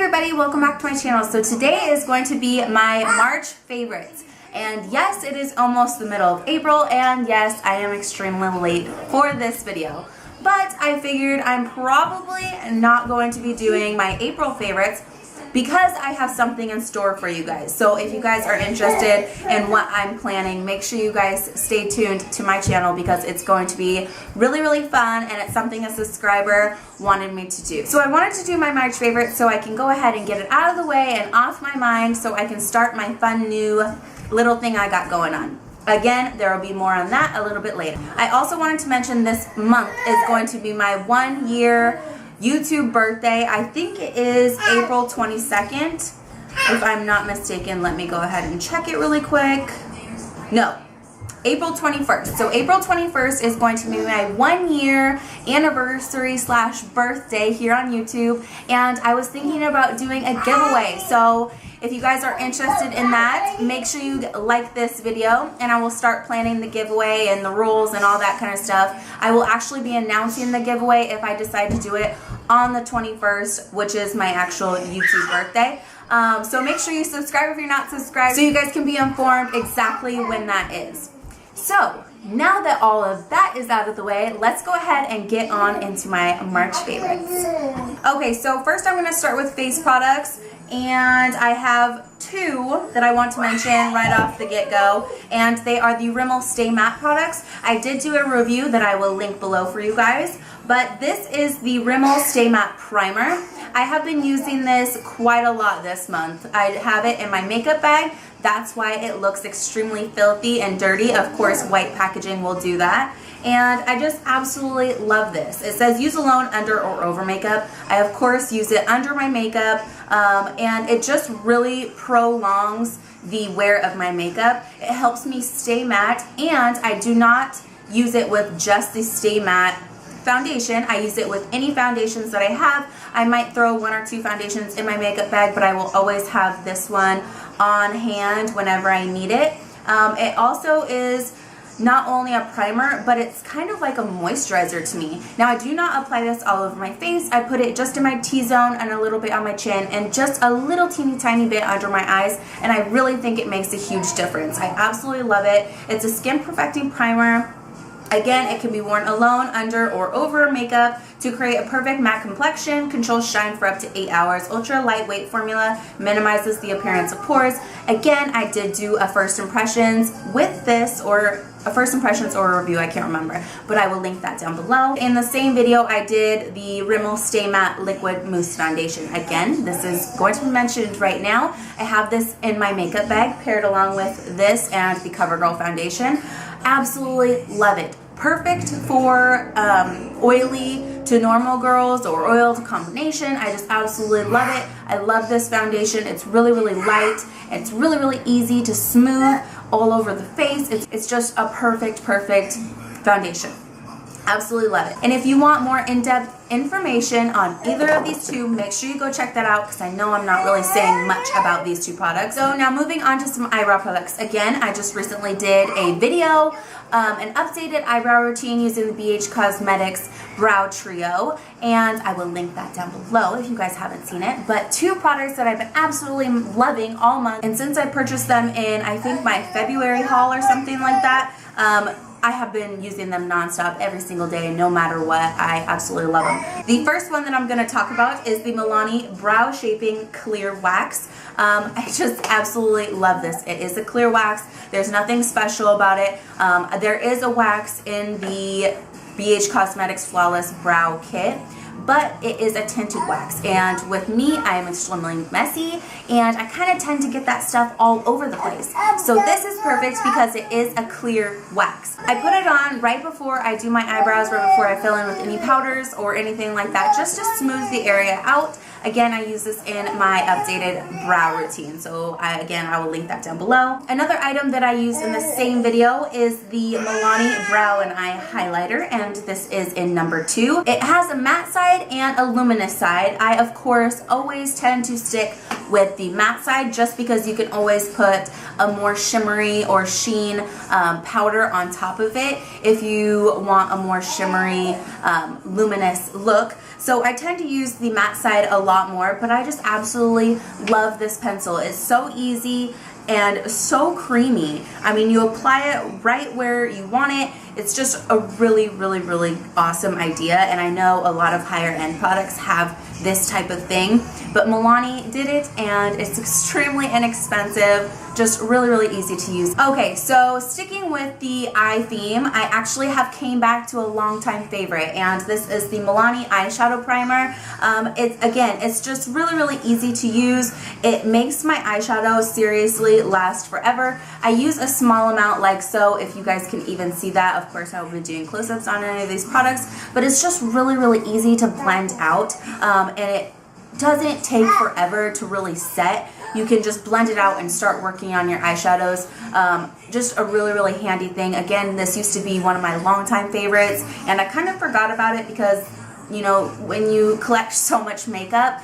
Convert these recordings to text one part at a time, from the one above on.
everybody, welcome back to my channel. So today is going to be my March favorites. And yes, it is almost the middle of April, and yes, I am extremely late for this video. But I figured I'm probably not going to be doing my April favorites because I have something in store for you guys. So if you guys are interested in what I'm planning, make sure you guys stay tuned to my channel because it's going to be really fun, and it's something a subscriber wanted me to do. So I wanted to do my March favorites so I can go ahead and get it out of the way and off my mind so I can start my fun new little thing I got going on. Again, there will be more on that a little bit later. I also wanted to mention this month is going to be my 1 year YouTube birthday. I think it is April 22nd. If I'm not mistaken, let me go ahead and check it really quick. No, April 21st. So April 21st is going to be my 1 year anniversary / birthday here on YouTube. And I was thinking about doing a giveaway. So if you guys are interested in that, make sure you like this video, and I will start planning the giveaway and the rules and all that kind of stuff. I will actually be announcing the giveaway if I decide to do it on the 21st, which is my actual YouTube birthday. So make sure you subscribe if you're not subscribed so you guys can be informed exactly when that is. So now that all of that is out of the way, let's go ahead and get on into my March favorites. Okay, so first I'm going to start with face products. And I have two that I want to mention right off the get-go, and they are the Rimmel Stay Matte products. I did do a review that I will link below for you guys, but this is the Rimmel Stay Matte Primer. I have been using this quite a lot this month. I have it in my makeup bag. That's why it looks extremely filthy and dirty. Of course, white packaging will do that. And I just absolutely love this. It says use alone, under, or over makeup. I of course use it under my makeup, and it just really prolongs the wear of my makeup. It helps me stay matte, and I do not use it with just the Stay Matte foundation. I use it with any foundations that I have. I might throw 1 or 2 foundations in my makeup bag, but I will always have this one on hand whenever I need it. It also is not only a primer, but it's kind of like a moisturizer to me. Now, I do not apply this all over my face. I put it just in my T-zone and a little bit on my chin and just a little teeny tiny bit under my eyes, and I really think it makes a huge difference. I absolutely love it. It's a skin perfecting primer. Again, it can be worn alone, under, or over makeup to create a perfect matte complexion, controls shine for up to 8 hours, ultra lightweight formula, minimizes the appearance of pores. Again, I did do a first impressions with this, or a first impressions or a review, I can't remember, but I will link that down below. In the same video, I did the Rimmel Stay Matte Liquid Mousse Foundation. Again, this is going to be mentioned right now. I have this in my makeup bag paired along with this and the CoverGirl foundation. Absolutely love it. Perfect for oily to normal girls or oil to combination. I just absolutely love it. I love this foundation. It's really light. It's really easy to smooth all over the face. It's just a perfect foundation. Absolutely love it. And if you want more in-depth information on either of these two, make sure you go check that out because I know I'm not really saying much about these two products. So now moving on to some eyebrow products. Again, I just recently did a video, an updated eyebrow routine using the BH Cosmetics Brow Trio, and I will link that down below if you guys haven't seen it. But two products that I've been absolutely loving all month, and since I purchased them in, I think, my February haul or something like that, I have been using them nonstop every single day, no matter what. I absolutely love them. The first one that I'm going to talk about is the Milani Brow Shaping Clear Wax. I just absolutely love this. It is a clear wax. There's nothing special about it. There is a wax in the BH Cosmetics Flawless Brow Kit, but it is a tinted wax, and with me, I am extremely messy, and I kind of tend to get that stuff all over the place. So this is perfect because it is a clear wax. I put it on right before I do my eyebrows, right before I fill in with any powders or anything like that, just to smooth the area out. Again, I use this in my updated brow routine, so again, I will link that down below. Another item that I used in the same video is the Milani Brow and Eye Highlighter, and this is in number 2. It has a matte side and a luminous side. I, of course, always tend to stick with the matte side just because you can always put a more shimmery or sheen powder on top of it if you want a more shimmery, luminous look. So I tend to use the matte side a lot more, but I just absolutely love this pencil. It's so easy and so creamy. I mean, you apply it right where you want it. It's just a really, really, really awesome idea, and I know a lot of higher end products have this type of thing, but Milani did it, and it's extremely inexpensive, just really, really easy to use. Okay, so sticking with the eye theme, I actually have came back to a longtime favorite, and this is the Milani eyeshadow primer. It's just really, really easy to use. It makes my eyeshadow seriously last forever. I use a small amount like so, if you guys can even see that. Of course, I will be doing close-ups on any of these products, but it's just really, really easy to blend out, and it doesn't take forever to really set. You can just blend it out and start working on your eyeshadows. Just a really, really handy thing. Again, this used to be one of my longtime favorites, and I kind of forgot about it because, you know, when you collect so much makeup,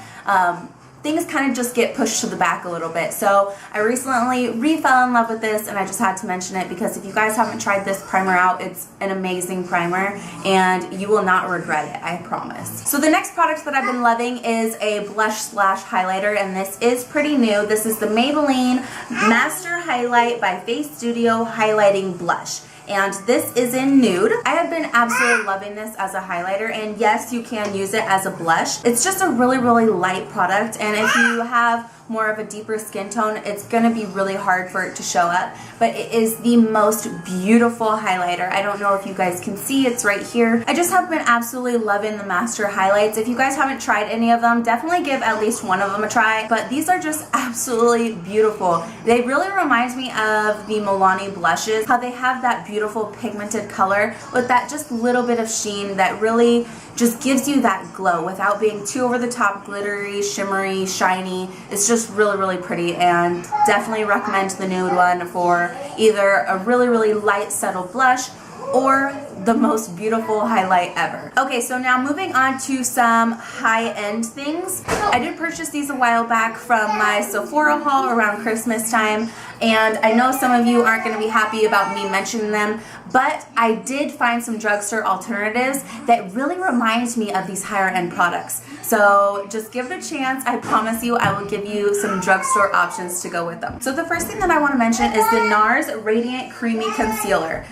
things kind of just get pushed to the back a little bit. So I recently fell in love with this, and I just had to mention it because if you guys haven't tried this primer out, it's an amazing primer and you will not regret it, I promise. So the next product that I've been loving is a blush slash highlighter, and this is pretty new. This is the Maybelline Master Highlight by Face Studio Highlighting Blush. And this is in nude. I have been absolutely loving this as a highlighter, and yes, you can use it as a blush. It's just a really, really light product, and if you have more of a deeper skin tone, it's gonna be really hard for it to show up, but it is the most beautiful highlighter. I don't know if you guys can see, it's right here. I just have been absolutely loving the Master Highlights. If you guys haven't tried any of them, definitely give at least one of them a try, but these are just absolutely beautiful. They really remind me of the Milani blushes, how they have that beautiful pigmented color with that just little bit of sheen that really just gives you that glow without being too over the top, glittery, shimmery, shiny. It's just really, really pretty, and definitely recommend the nude one for either a really, really light, subtle blush or the most beautiful highlight ever. Okay, so now moving on to some high-end things. I did purchase these a while back from my Sephora haul around Christmas time, and I know some of you aren't going to be happy about me mentioning them, but I did find some drugstore alternatives that really reminds me of these higher end products. So just give it a chance. I promise you I will give you some drugstore options to go with them. So the first thing that I want to mention is the NARS Radiant Creamy Concealer.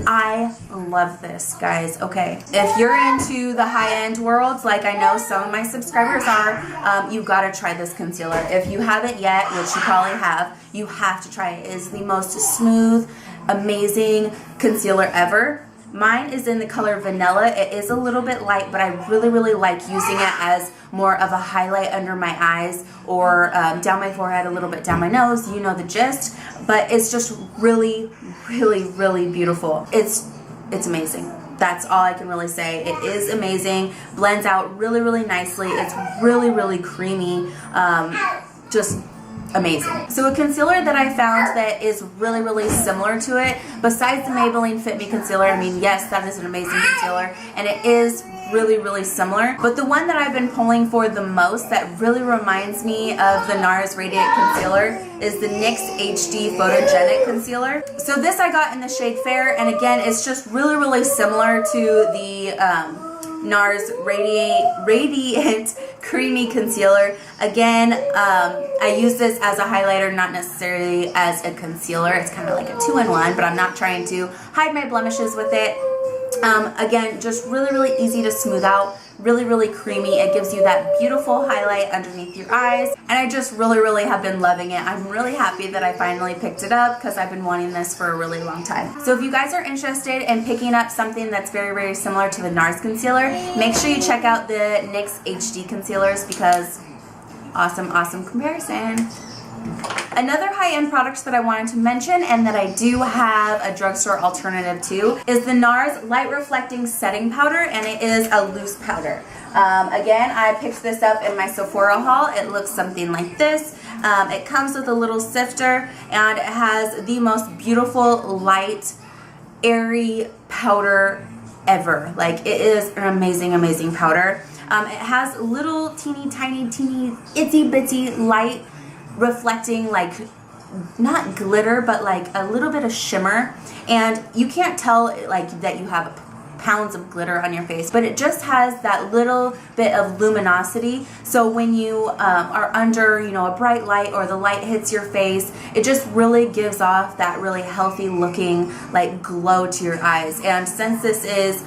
I love this, guys. Okay, if you're into the high-end worlds, like I know some of my subscribers are, you gotta try this concealer. If you haven't yet, which you probably have, you have to try it. It is the most smooth, amazing concealer ever. Mine is in the color Vanilla. It is a little bit light, but I really, really like using it as more of a highlight under my eyes or down my forehead, a little bit down my nose. You know the gist. But it's just really, really, really beautiful. It's amazing. That's all I can really say. It is amazing. Blends out really, really nicely. It's really, really creamy. Just amazing. So a concealer that I found that is really, really similar to it, besides the Maybelline Fit Me concealer, I mean, yes, that is an amazing concealer, and it is really, really similar, but the one that I've been pulling for the most that really reminds me of the NARS Radiant Concealer is the NYX HD Photogenic Concealer. So this I got in the shade Fair, and again, it's just really, really similar to the NARS Radiant Creamy Concealer. Again, I use this as a highlighter, not necessarily as a concealer. It's kind of like a two-in-one, but I'm not trying to hide my blemishes with it. Again, just really, really easy to smooth out, really, really creamy. It gives you that beautiful highlight underneath your eyes, and I just really, really have been loving it. I'm really happy that I finally picked it up because I've been wanting this for a really long time. So if you guys are interested in picking up something that's very, very similar to the NARS concealer, make sure you check out the NYX HD concealers because awesome, awesome comparison. Another high-end product that I wanted to mention and that I do have a drugstore alternative to is the NARS Light Reflecting Setting Powder, and it is a loose powder. Again, I picked this up in my Sephora haul. It looks something like this. It comes with a little sifter, and it has the most beautiful, light, airy powder ever. Like, it is an amazing, amazing powder. It has little teeny, tiny, itsy bitsy light reflecting like not glitter, but like a little bit of shimmer, and you can't tell like that you have pounds of glitter on your face, but it just has that little bit of luminosity. So when you are under, you know, a bright light or the light hits your face, it just really gives off that really healthy looking like glow to your eyes. And since this is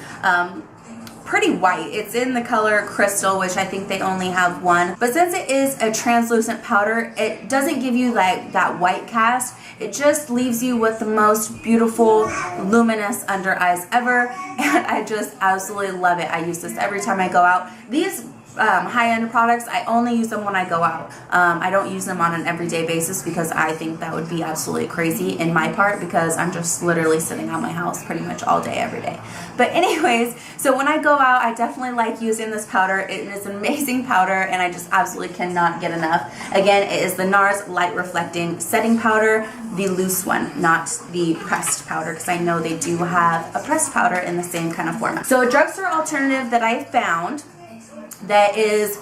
pretty white, it's in the color crystal, which I think they only have one, but since it is a translucent powder, it doesn't give you like that white cast. It just leaves you with the most beautiful luminous under eyes ever, and I just absolutely love it. I use this every time I go out. These high-end products, I only use them when I go out. I don't use them on an everyday basis because I think that would be absolutely crazy in my part, because I'm just literally sitting on my house pretty much all day every day. But anyways, so when I go out, I definitely like using this powder. It is an amazing powder, and I just absolutely cannot get enough. Again, it is the NARS Light Reflecting Setting Powder, the loose one, not the pressed powder, because I know they do have a pressed powder in the same kind of format. So a drugstore alternative that I found that is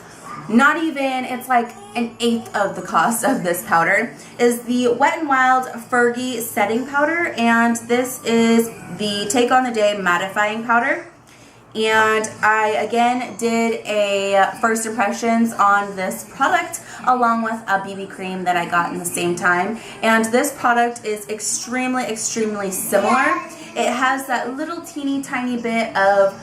not even, it's like an eighth of the cost of this powder, is the Wet n Wild Fergie Setting Powder, and this is the Take on the Day Mattifying Powder. And I again did a first impressions on this product along with a BB cream that I got in the same time, and this product is extremely similar. It has that little teeny tiny bit of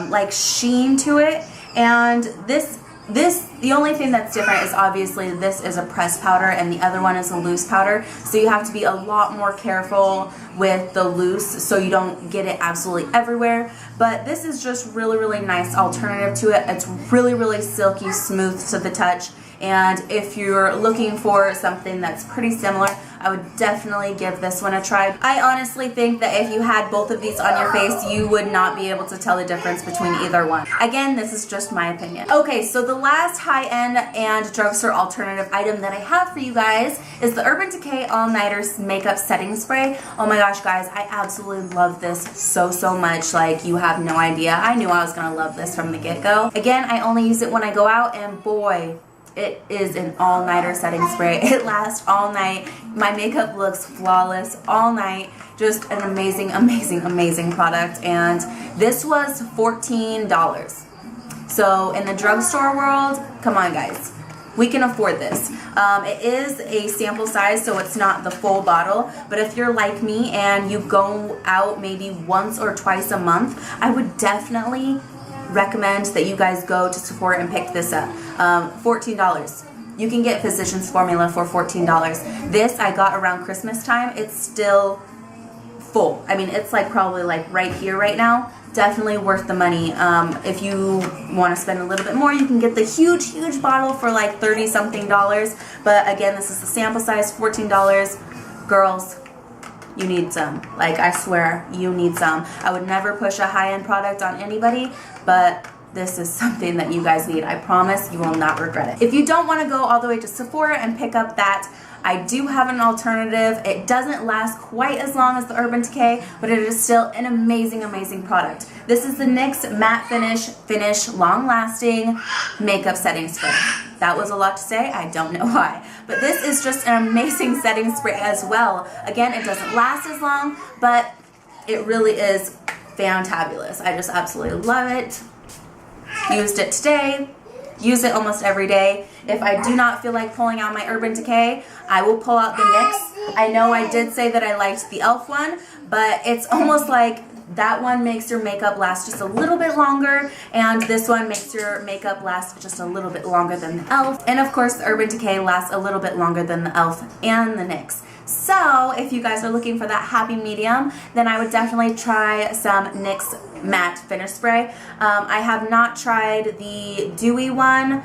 like sheen to it, and this the only thing that's different is obviously this is a pressed powder and the other one is a loose powder, so you have to be a lot more careful with the loose so you don't get it absolutely everywhere. But this is just really nice alternative to it. It's really silky smooth to the touch, and if you're looking for something that's pretty similar, I would definitely give this one a try. I honestly think that if you had both of these on your face, you would not be able to tell the difference between either one. Again, this is just my opinion. Okay, so the last high-end and drugstore alternative item that I have for you guys is the Urban Decay All Nighters Makeup Setting Spray. Oh my gosh, guys, I absolutely love this so much. Like, you have no idea. I knew I was gonna love this from the get-go. Again, I only use it when I go out, and boy, it is an all-nighter setting spray. It lasts all night. My makeup looks flawless all night. Just an amazing product, and this was $14. So in the drugstore world, come on guys, we can afford this. It is a sample size, so it's not the full bottle, but if you're like me and you go out maybe once or twice a month, I would definitely recommend that you guys go to Sephora and pick this up. $14. You can get Physicians Formula for $14. This I got around Christmas time. It's still full. I mean, it's like probably like right here right now. Definitely worth the money. If you want to spend a little bit more, you can get the huge bottle for like $30-something. But again, this is the sample size, $14. Girls, you need some. Like, I swear, you need some. I would never push a high-end product on anybody, but this is something that you guys need. I promise you will not regret it. If you don't want to go all the way to Sephora and pick up that, I do have an alternative. It doesn't last quite as long as the Urban Decay, but it is still an amazing product. This is the NYX Matte Finish Long Lasting Makeup Setting Spray. That was a lot to say, I don't know why. But this is just an amazing setting spray as well. Again, it doesn't last as long, but it really is fantabulous. I just absolutely love it. Used it today. Use it almost every day. If I do not feel like pulling out my Urban Decay, I will pull out the NYX. I know I did say that I liked the e.l.f. one, but it's almost like that one makes your makeup last just a little bit longer, and this one makes your makeup last just a little bit longer than the e.l.f. And of course, the Urban Decay lasts a little bit longer than the e.l.f. and the NYX. So if you guys are looking for that happy medium, then I would definitely try some NYX Matte Finish Spray. I have not tried the dewy one,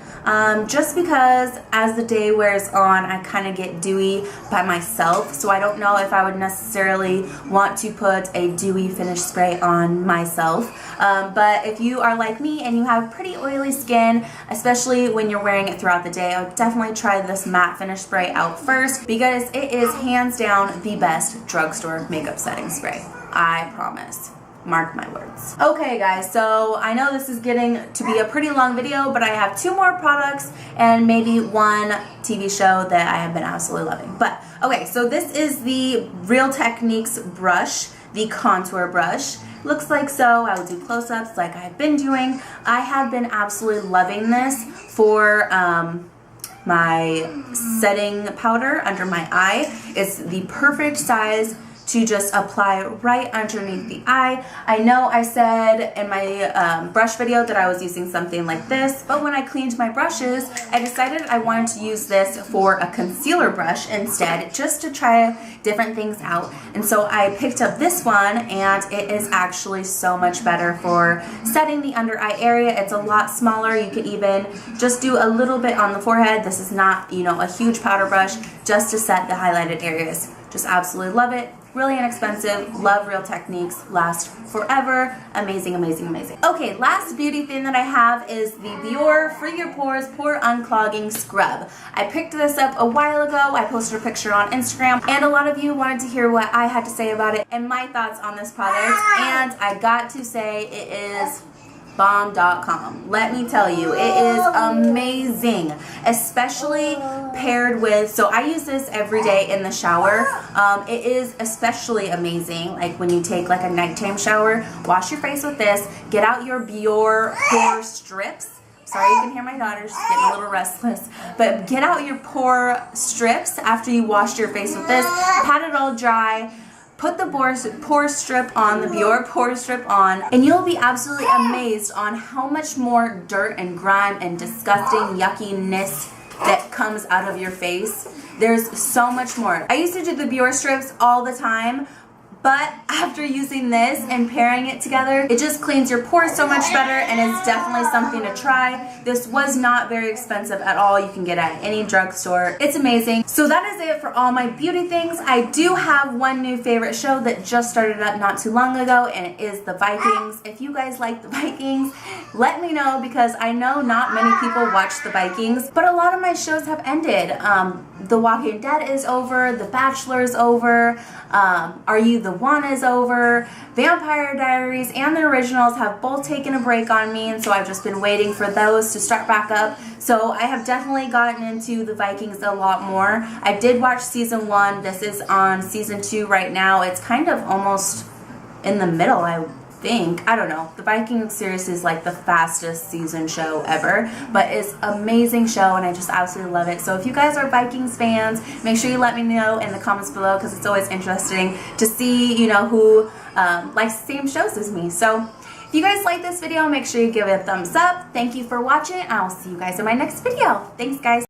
just because as the day wears on, I kind of get dewy by myself, so I don't know if I would necessarily want to put a dewy finish spray on myself. But if you are like me and you have pretty oily skin, especially when you're wearing it throughout the day, I would definitely try this matte finish spray out first, because it is hands down the best drugstore makeup setting spray. I promise. Mark my words. Okay guys, so I know this is getting to be a pretty long video, but I have 2 more products and maybe 1 TV show that I have been absolutely loving. But okay, so this is the Real Techniques brush, the contour brush. Looks like so. I will do close-ups like I've been doing. I have been absolutely loving this for my setting powder under my eye. It's the perfect size to just apply right underneath the eye. I know I said in my brush video that I was using something like this, but when I cleaned my brushes, I decided I wanted to use this for a concealer brush instead, just to try different things out. And so I picked up this one, and it is actually so much better for setting the under eye area. It's a lot smaller. You could even just do a little bit on the forehead. This is not, you know, a huge powder brush, just to set the highlighted areas. Just absolutely love it. Really inexpensive. Love Real Techniques. Last forever. Amazing, amazing, amazing. Okay, last beauty thing that I have is the Biore Free Your Pores Pore Unclogging Scrub. I picked this up a while ago. I posted a picture on Instagram, and a lot of you wanted to hear what I had to say about it and my thoughts on this product, and I got to say it is bomb.com. Let me tell you, it is amazing, especially paired with, so I use this every day in the shower. It is especially amazing, like when you take like a nighttime shower, wash your face with this, get out your Biore pore strips. Sorry, you can hear my daughter, she's getting a little restless. But get out your pore strips after you wash your face with this, pat it all dry, put the pore strip on, the Biore pore strip on, and you'll be absolutely amazed on how much more dirt and grime and disgusting yuckiness that comes out of your face. There's so much more. I used to do the Biore strips all the time, but after using this and pairing it together, it just cleans your pores so much better, and it's definitely something to try. This was not very expensive at all. You can get it at any drugstore. It's amazing. So that is it for all my beauty things. I do have one new favorite show that just started up not too long ago, and it is The Vikings. If you guys like The Vikings, let me know, because I know not many people watch The Vikings, but a lot of my shows have ended. The Walking Dead is over, The Bachelor is over, Are You the One is over, Vampire Diaries and the originals have both taken a break on me, and so I've just been waiting for those to start back up. So I have definitely gotten into The Vikings a lot more. I did watch season 1. This is on season 2 right now. It's kind of almost in the middle, I think. I don't know. The Vikings series is like the fastest season show ever, but it's an amazing show, and I just absolutely love it. So if you guys are Vikings fans, make sure you let me know in the comments below, because it's always interesting to see, you know, who likes the same shows as me. So if you guys like this video, make sure you give it a thumbs up. Thank you for watching. I will see you guys in my next video. Thanks, guys.